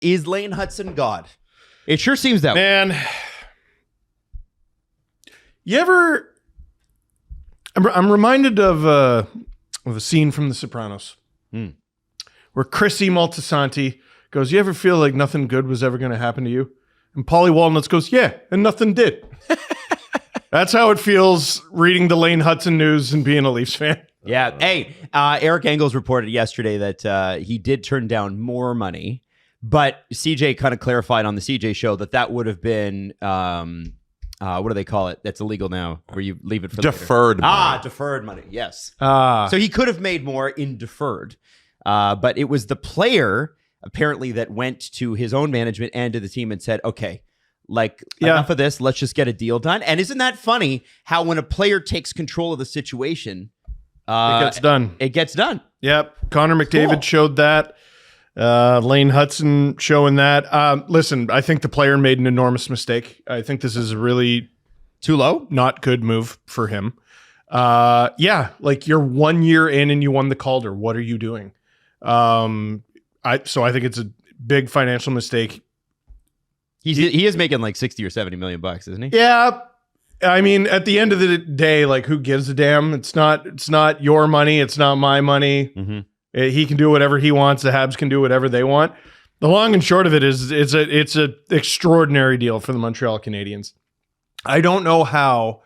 Is Lane Hutson God? It sure seems that way. Man, you ever... I'm reminded of a scene from The Sopranos where Chrissy Moltisanti goes, you ever feel like nothing good was ever going to happen to you? And Paulie Walnuts goes, yeah, and nothing did. That's how it feels reading the Lane Hutson news and being a Leafs fan. Yeah. Hey, Eric Engels reported yesterday that he did turn down more money, but CJ kind of clarified on the CJ show that would have been... what do they call it? That's illegal now, where you leave it for deferred later. money. Deferred money. Yes. So he could have made more in deferred, but it was the player apparently that went to his own management and to the team and said, "Okay, enough of this. Let's just get a deal done." And isn't that funny? How when a player takes control of the situation, it gets done. It gets done. Yep. Connor McDavid showed that. Lane Hutson showing that. Listen, I think the player made an enormous mistake. I think this is a really too low, not good move for him. You're 1 year in and you won the Calder. What are you doing? So I think it's a big financial mistake. He is making like 60 or 70 million bucks, isn't he? Yeah. I mean, at the end of the day, who gives a damn? It's not your money. It's not my money. Mm-hmm. He can do whatever he wants. The Habs can do whatever they want. The long and short of it is it's an extraordinary deal for the Montreal Canadiens. I don't know how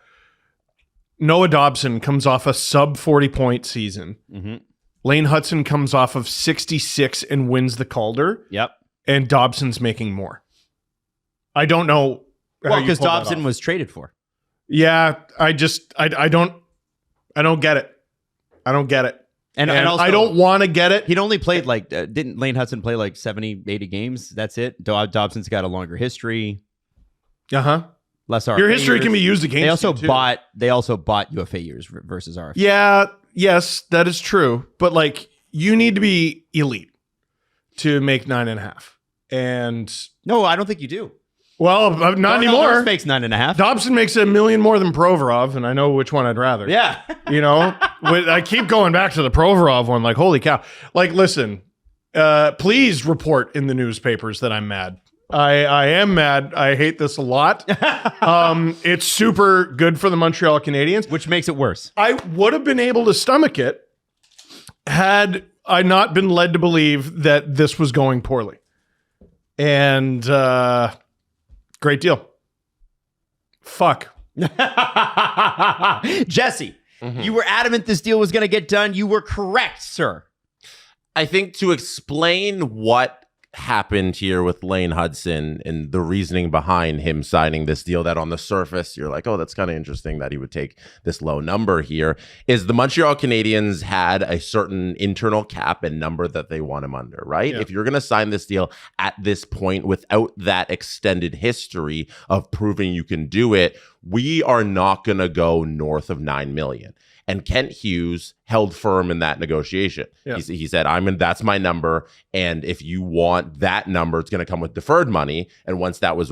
Noah Dobson comes off a sub 40-point season. Mm-hmm. Lane Hutson comes off of 66 and wins the Calder. Yep. And Dobson's making more. I don't know. Well, because Dobson was traded for. Yeah, I don't get it. I don't get it. And also, I don't want to get it. He'd only played didn't Lane Hutson play 70, 80 games? That's it. Dobson's got a longer history. Less RFA. Your history can be used against you. They also bought UFA years versus RFA. Yeah, yes, that is true. But you need to be elite to make 9.5. And no, I don't think you do. Well, not anymore. Dobson makes 9.5. Dobson makes $1 million more than Provorov, and I know which one I'd rather. Yeah. I keep going back to the Provorov one. Holy cow. Listen, please report in the newspapers that I'm mad. I am mad. I hate this a lot. It's super good for the Montreal Canadiens. Which makes it worse. I would have been able to stomach it had I not been led to believe that this was going poorly. And... great deal. Fuck. Jesse, you were adamant this deal was going to get done. You were correct, sir. I think to explain what happened here with Lane Hutson and the reasoning behind him signing this deal, that on the surface you're like, oh, that's kind of interesting that he would take this low number here, is the Montreal Canadiens had a certain internal cap and number that they want him under, right? Yeah. If you're going to sign this deal at this point without that extended history of proving you can do it, we are not going to go north of $9 million. And Kent Hughes held firm in that negotiation. Yeah. He said, that's my number. And if you want that number, it's going to come with deferred money. And once that was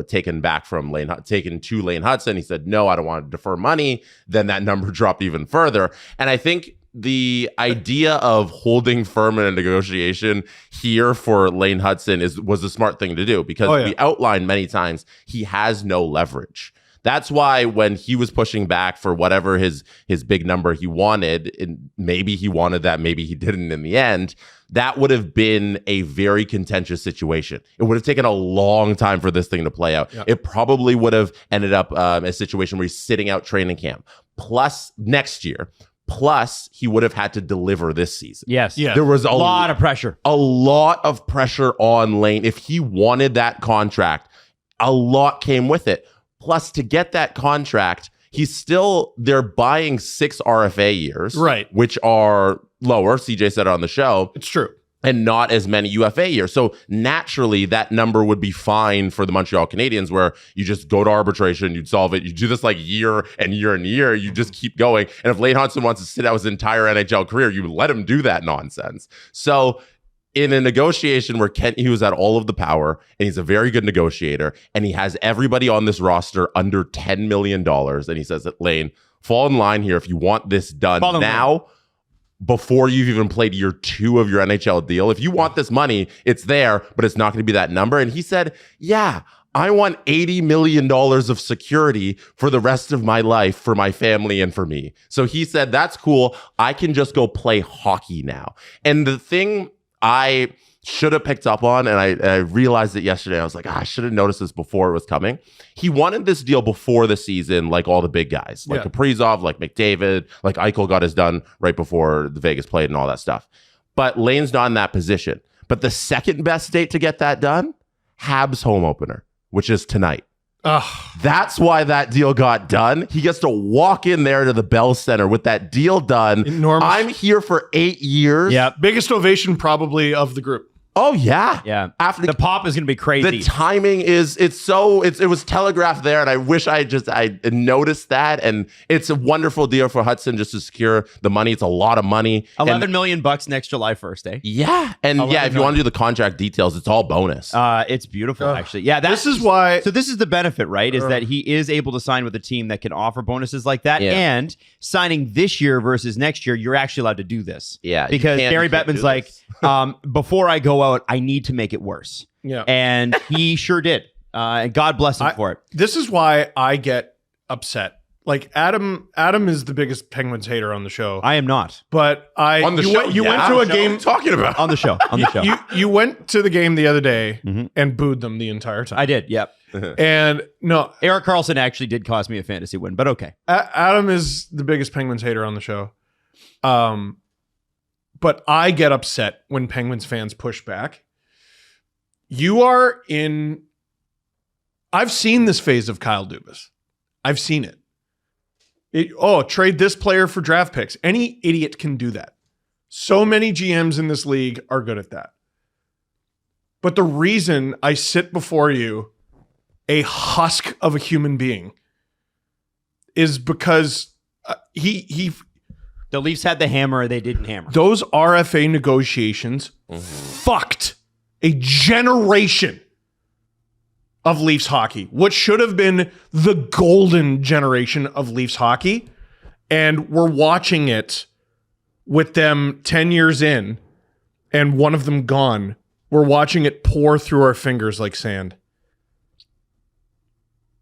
taken to Lane Hutson, he said, no, I don't want to defer money. Then that number dropped even further. And I think the idea of holding firm in a negotiation here for Lane Hutson was a smart thing to do, because we outlined many times he has no leverage. That's why when he was pushing back for whatever his big number he wanted, and maybe he wanted that, maybe he didn't in the end, that would have been a very contentious situation. It would have taken a long time for this thing to play out. Yep. It probably would have ended up a situation where he's sitting out training camp, plus next year. Plus, he would have had to deliver this season. Yes. Yeah. There was a lot of pressure. A lot of pressure on Lane. If he wanted that contract, a lot came with it. Plus, to get that contract, they're buying 6 RFA years, right? Which are lower. CJ said it on the show. It's true. And not as many UFA years. So naturally, that number would be fine for the Montreal Canadiens, where you just go to arbitration, you'd solve it. You do this year and year and year. You just keep going. And if Lane Hutson wants to sit out his entire NHL career, you let him do that nonsense. So in a negotiation where Kent Hughes had all of the power, and he's a very good negotiator, and he has everybody on this roster under $10 million, and he says that, Lane, fall in line here if you want this done now. before you've even played year 2 of your NHL deal. If you want this money, it's there, but it's not going to be that number. And he said, yeah, I want $80 million of security for the rest of my life for my family and for me. So he said, that's cool. I can just go play hockey now. And the thing I should have picked up on, and I realized it yesterday, I was like, I should have noticed this before it was coming. He wanted this deal before the season, like all the big guys, like Kaprizov, like McDavid, like Eichel got his done right before the Vegas played and all that stuff. But Lane's not in that position. But the second best date to get that done, Habs home opener, which is tonight. That's why that deal got done. He gets to walk in there to the Bell Center with that deal done. Enormous. I'm here for 8 years. Yeah, biggest ovation probably of the group. Oh yeah, Yeah. After the pop is going to be crazy. the timing is it was telegraphed there, and I wish I noticed that. And it's a wonderful deal for Hudson just to secure the money. It's a lot of money. $11 million next July 1st, eh? Yeah, and yeah, if you want to do the contract details, it's all bonus. It's beautiful, actually. Yeah, This is why. So this is the benefit, right? Is that he is able to sign with a team that can offer bonuses like that, and signing this year versus next year, you're actually allowed to do this. Yeah, because Barry Bettman's like, before I go out, I need to make it worse. Yeah, and he sure did. And God bless him for it. This is why I get upset. Like Adam is the biggest Penguins hater on the show. I am not. But on the show, you went to a game talking about on the show. On the show, you went to the game the other day and booed them the entire time. I did. Yep. And no, Erik Karlsson actually did cost me a fantasy win, but okay. Adam is the biggest Penguins hater on the show. But I get upset when Penguins fans push back. I've seen this phase of Kyle Dubas. I've seen it. Trade this player for draft picks. Any idiot can do that. So many GMs in this league are good at that. But the reason I sit before you, a husk of a human being, is because the Leafs had the hammer, they didn't hammer. Those RFA negotiations fucked a generation of Leafs hockey. What should have been the golden generation of Leafs hockey. And we're watching it with them 10 years in and one of them gone. We're watching it pour through our fingers like sand.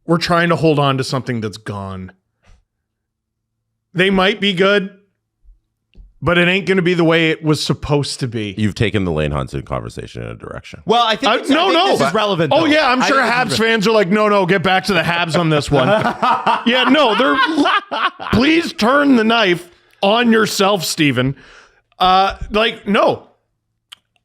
We're trying to hold on to something that's gone. They might be good, but it ain't going to be the way it was supposed to be. You've taken the Lane Hutson conversation in a direction. Well, I think, this is relevant. Oh, yeah, I'm sure Habs fans are like, no, get back to the Habs on this one. Yeah, no, please turn the knife on yourself, Steven. No.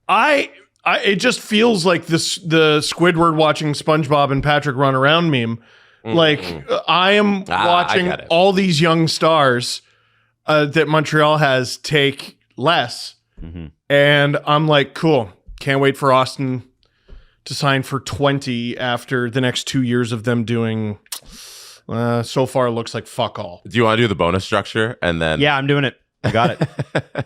It just feels like the Squidward watching SpongeBob and Patrick run around meme. Like, I am watching all these young stars that Montreal has take less. And I'm like, cool. Can't wait for Austin to sign for 20 after the next 2 years of them doing, so far, looks like fuck all. Do you want to do the bonus structure? And then Yeah, I'm doing it. I got it.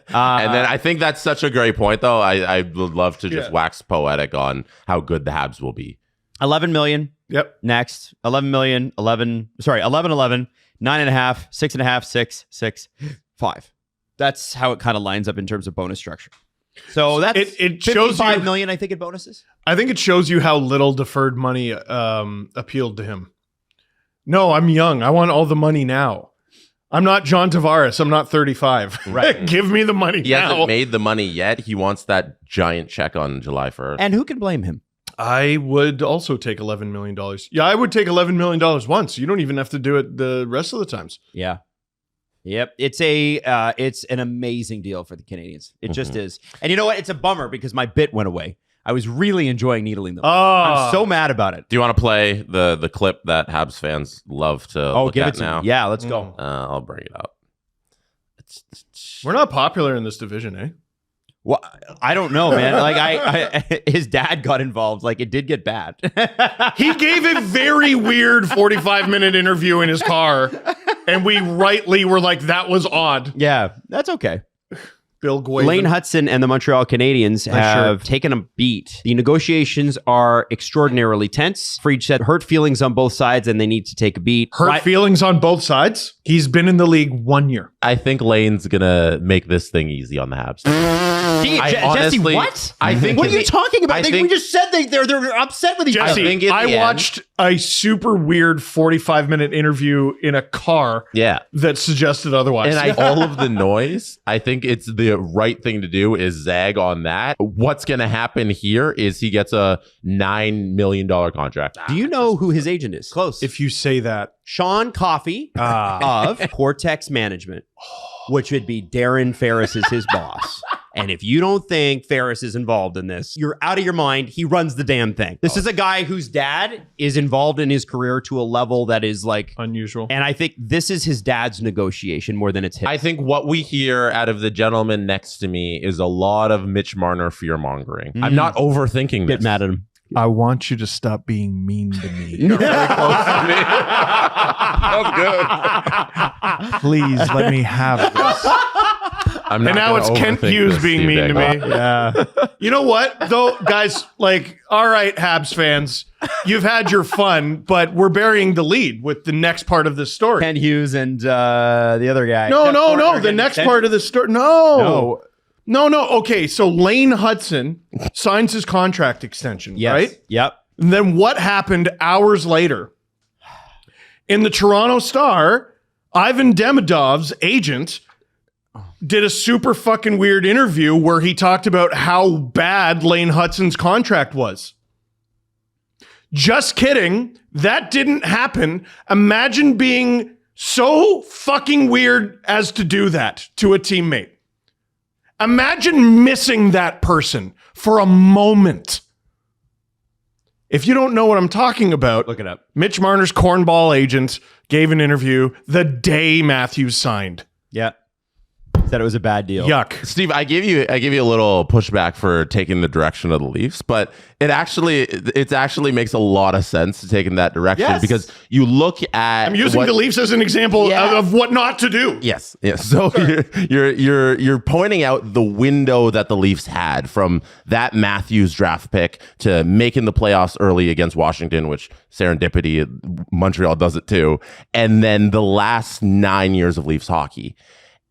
And then I think that's such a great point, though. I would love to just wax poetic on how good the Habs will be. 11 million. Yep. Next. 11 million. 11, 9.5, 6.5, 6, 6, 5. That's how it kind of lines up in terms of bonus structure. So that's it shows you, $55 million, I think, in bonuses. I think it shows you how little deferred money appealed to him. No, I'm young. I want all the money now. I'm not John Tavares. I'm not 35. Right. Give me the money He hasn't made the money yet. He wants that giant check on July 1st. And who can blame him? I would also take $11 million. Yeah, I would take $11 million once. You don't even have to do it the rest of the times. Yeah. Yep. It's an amazing deal for the Canadiens. It just is. And you know what? It's a bummer because my bit went away. I was really enjoying needling them. I'm so mad about it. Do you want to play the clip that Habs fans love to look give at it to now? Me. Yeah, let's go. I'll bring it up. We're not popular in this division, eh? Well, I don't know, man. Like his dad got involved. Like it did get bad. He gave a very weird 45-minute interview in his car, and we rightly were like, that was odd. Yeah, that's okay. Bill Goyven. Lane Hutson and the Montreal Canadiens have taken a beat. The negotiations are extraordinarily tense. Fried said hurt feelings on both sides and they need to take a beat. Hurt feelings on both sides? He's been in the league 1 year. I think Lane's going to make this thing easy on the Habs. Jesse, what? I think what are you talking about? We just said they're upset with each other. Jesse, I watched a super weird 45-minute interview in a car that suggested otherwise. And all of the noise, I think it's the right thing to do is zag on that. What's going to happen here is he gets a $9 million contract. Do you know who his agent is? Close. If you say that. Sean Coffey of Cortex Management, which would be Darren Ferris is his boss. And if you don't think Ferris is involved in this, you're out of your mind. He runs the damn thing. This is a guy whose dad is involved in his career to a level that is like unusual. And I think this is his dad's negotiation more than it's his. I think what we hear out of the gentleman next to me is a lot of Mitch Marner fear mongering. I'm not overthinking this. Get mad at him. I want you to stop being mean to me. You're very close to me. That was good. Please let me have this. I'm not and now it's Kent Hughes being mean to me. Yeah. You know what, though, guys? Like, all right, Habs fans, you've had your fun, but we're burying the lead with the next part of this story. Kent Hughes and the other guy. No. The next part of the story. No. Okay, so Lane Hutson signs his contract extension, right? Yep. And then what happened hours later? In the Toronto Star, Ivan Demidov's agent did a super fucking weird interview where he talked about how bad Lane Hutson's contract was. Just kidding. That didn't happen. Imagine being so fucking weird as to do that to a teammate. Imagine missing that person for a moment. If you don't know what I'm talking about, look it up. Mitch Marner's cornball agent gave an interview the day Matthews signed. Yeah. Said it was a bad deal. Yuck. Steve, I gave you a little pushback for taking the direction of the Leafs, but it actually makes a lot of sense to take in that direction because you look at I'm using the Leafs as an example of what not to do. Yes. So you're pointing out the window that the Leafs had from that Matthews draft pick to making the playoffs early against Washington, which serendipity, Montreal does it too, and then the last 9 years of Leafs hockey.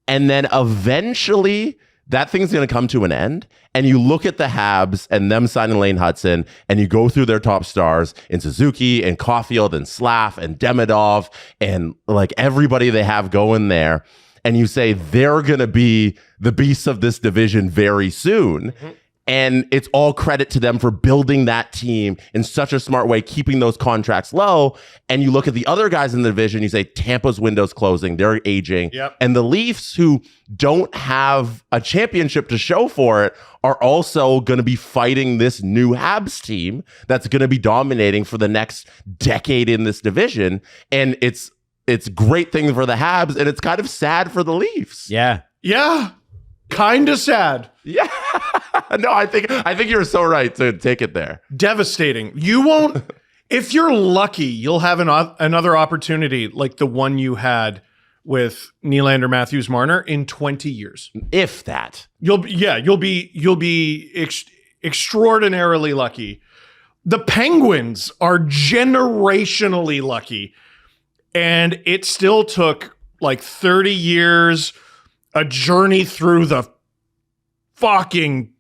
And then eventually that thing's going to come to an end. And you look at the Habs and them signing Lane Hutson, and you go through their top stars in Suzuki and Caulfield and Slav and Demidov and like everybody they have going there. And you say they're going to be the beasts of this division very soon. Mm-hmm. And it's all credit to them for building that team in such a smart way, keeping those contracts low. And you look at the other guys in the division, you say Tampa's window's closing, they're aging. Yep. And the Leafs, who don't have a championship to show for it, are also going to be fighting this new Habs team that's going to be dominating for the next decade in this division. And it's great thing for the Habs, and it's kind of sad for the Leafs. Yeah. Yeah. Kind of sad. Yeah. No, I think you're so right to take it there. Devastating. You won't, if you're lucky, you'll have another opportunity like the one you had with Nylander, Matthews, Marner in 20 years. If that. You'll be extraordinarily lucky. The Penguins are generationally lucky, and it still took like 30 years, a journey through the fucking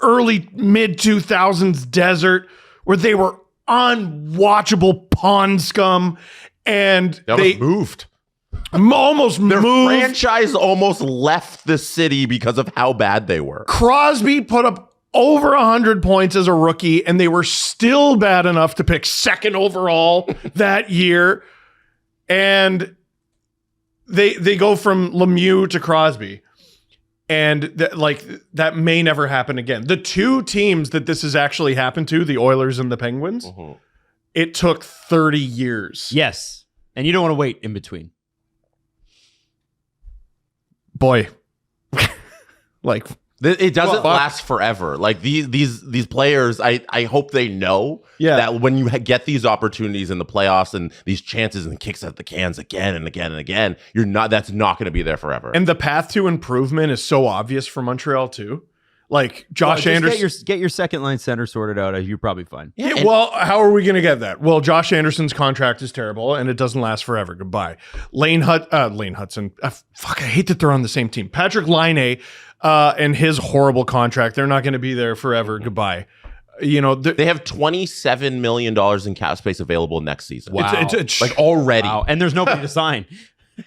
early mid-2000s desert where they were unwatchable pond scum, and they moved. Almost Their moved. franchise almost left the city because of how bad they were. Crosby put up over 100 points as a rookie, and they were still bad enough to pick second overall that year. And they go from Lemieux to Crosby. And that may never happen again. The two teams that this has actually happened to, the Oilers and the Penguins, it took 30 years. Yes. And you don't want to wait in between. Boy, like It doesn't last forever. Like these players, I hope they know that when you get these opportunities in the playoffs and these chances and kicks at the cans again and again and again, that's not going to be there forever. And the path to improvement is so obvious for Montreal too. Like Josh Anderson, get your second line center sorted out. You're probably fine. Yeah, well, how are we going to get that? Well, Josh Anderson's contract is terrible, and it doesn't last forever. Goodbye, Lane Hutson. Fuck, I hate that they're on the same team. Patrick Laine and his horrible contract. They're not going to be there forever. Goodbye. You know, they have $27 million in cap space available next season. Wow, it's like already, and there's nobody to sign.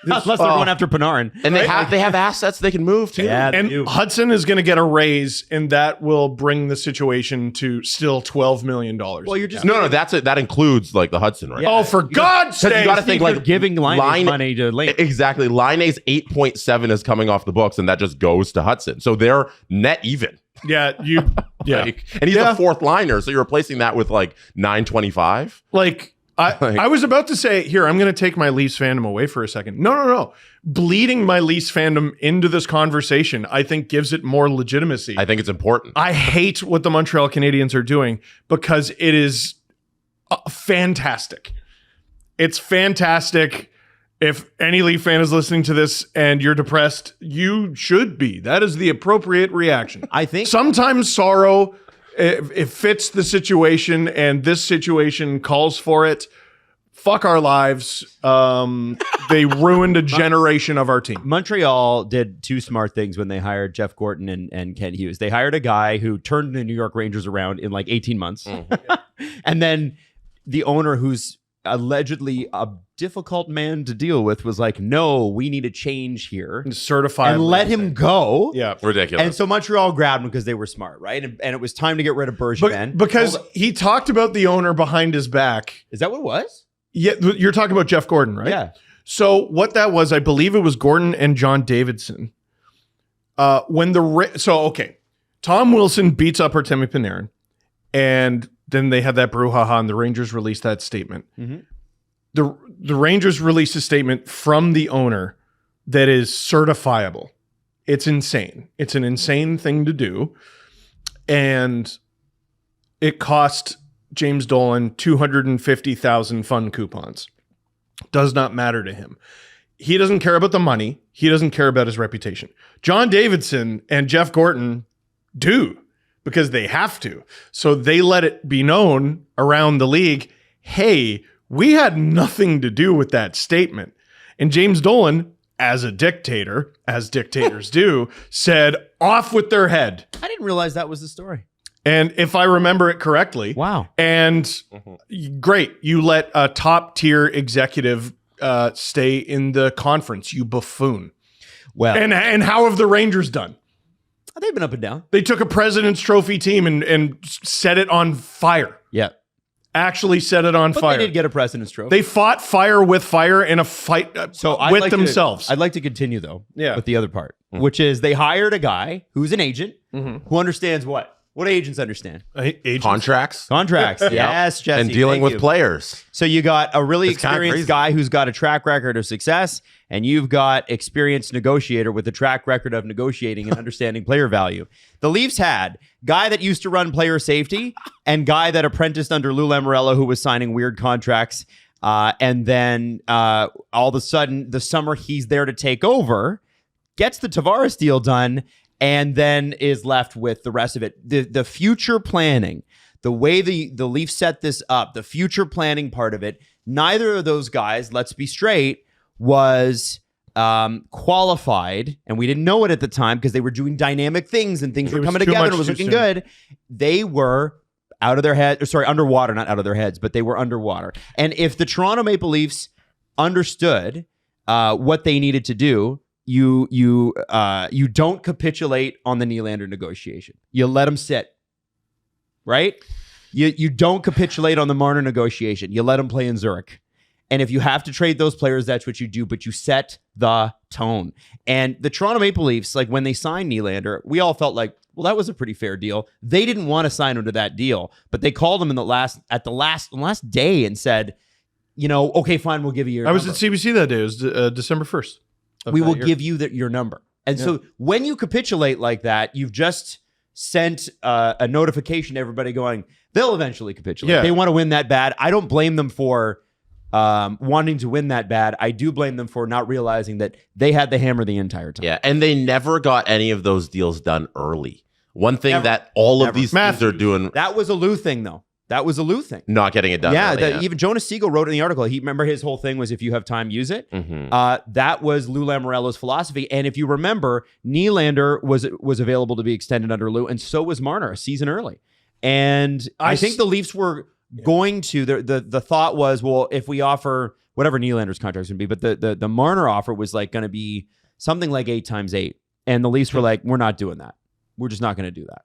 Unless they're going after Panarin. And they have assets they can move to. Yeah, and Hudson is going to get a raise, and that will bring the situation to still $12 million. Well, you're just no, that's it. That includes like the Hudson, right? Yeah. Oh, for God's sake! You got to think like giving Line money to Lane. Exactly. Laine's 8.7 is coming off the books, and that just goes to Hudson. So they're net even. Yeah, and he's a fourth liner, so you're replacing that with like 9.25. Like. I was about to say, here, I'm going to take my Leafs fandom away for a second. No. Bleeding my Leafs fandom into this conversation, I think, gives it more legitimacy. I think it's important. I hate what the Montreal Canadiens are doing because it is fantastic. It's fantastic. If any Leaf fan is listening to this and you're depressed, you should be. That is the appropriate reaction. I think sometimes sorrow... It fits the situation, and this situation calls for it. Fuck our lives. They ruined a generation of our team. Montreal did two smart things when they hired Jeff Gorton and Kent Hughes. They hired a guy who turned the New York Rangers around in like 18 months. And then the owner, who's allegedly a difficult man to deal with, was like, no, we need a change here. Certified. And let him go. Yeah. Ridiculous. And so Montreal grabbed him because they were smart, right? And it was time to get rid of Bergevin. Because he talked about the owner behind his back. Is that what it was? Yeah, you're talking about Jeff Gordon, right? Yeah. So what that was, I believe it was Gordon and John Davidson. Tom Wilson beats up Artemi Panarin, and then they had that brouhaha, and the Rangers released that statement. Mm-hmm. The Rangers released a statement from the owner that is certifiable. It's insane. It's an insane thing to do. And it cost James Dolan 250,000 fun coupons. Does not matter to him. He doesn't care about the money. He doesn't care about his reputation. John Davidson and Jeff Gorton do, because they have to. So they let it be known around the league, hey, we had nothing to do with that statement. And James Dolan, as a dictator, as dictators do, said, off with their head. I didn't realize that was the story. And if I remember it correctly. Wow. And great, you let a top tier executive stay in the conference, you buffoon. Well, and how have the Rangers done? They've been up and down. They took a President's Trophy team and set it on fire. Yeah. Actually set it on fire. They did get a President's Trophy. They fought fire with fire in a fight with themselves. I'd like to continue, though, Yeah. with the other part, which is they hired a guy who's an agent who understands what? What do agents understand? Agents. Contracts. Yes, Jesse. And dealing with players. So you got a really It's kinda experienced crazy. guy who's got a track record of success, and you've got experienced negotiator with a track record of negotiating and understanding player value. The Leafs had guy that used to run player safety and guy that apprenticed under Lou Lamoriello, who was signing weird contracts. And then all of a sudden, the summer he's there to take over, gets the Tavares deal done, and then is left with the rest of it. The future planning, the way the Leafs set this up, the future planning part of it, neither of those guys, let's be straight, was qualified, and we didn't know it at the time because they were doing dynamic things and things were coming together and it was looking good. They were out of their head, underwater, not out of their heads, but they were underwater. And if the Toronto Maple Leafs understood what they needed to do, you don't capitulate on the Nylander negotiation. You let him sit, right? You don't capitulate on the Marner negotiation. You let him play in Zurich. And if you have to trade those players, that's what you do, but you set the tone. And the Toronto Maple Leafs, like when they signed Nylander, we all felt like, well, that was a pretty fair deal. They didn't want to sign him to that deal, but they called him the last day and said, okay, fine, we'll give you your I was number. at CBC that day. It was December 1st. We will give you your number. And so when you capitulate like that, you've just sent a notification to everybody going, they'll eventually capitulate. Yeah. They want to win that bad. I don't blame them for wanting to win that bad. I do blame them for not realizing that they had the hammer the entire time. Yeah, and they never got any of those deals done early. One thing that all of these teams are doing. That was a Lou thing, though. That was a Lou thing. Not getting it done. Yeah, early, even Jonas Siegel wrote in the article. He remember his whole thing was if you have time, use it. That was Lou Lamoriello's philosophy. And if you remember, Nylander was available to be extended under Lou, and so was Marner a season early. And I think the Leafs were going to. The thought was, well, if we offer whatever Nylander's contract would be, but the Marner offer was like going to be something like 8 times 8, and the Leafs were like, we're not doing that. We're just not going to do that.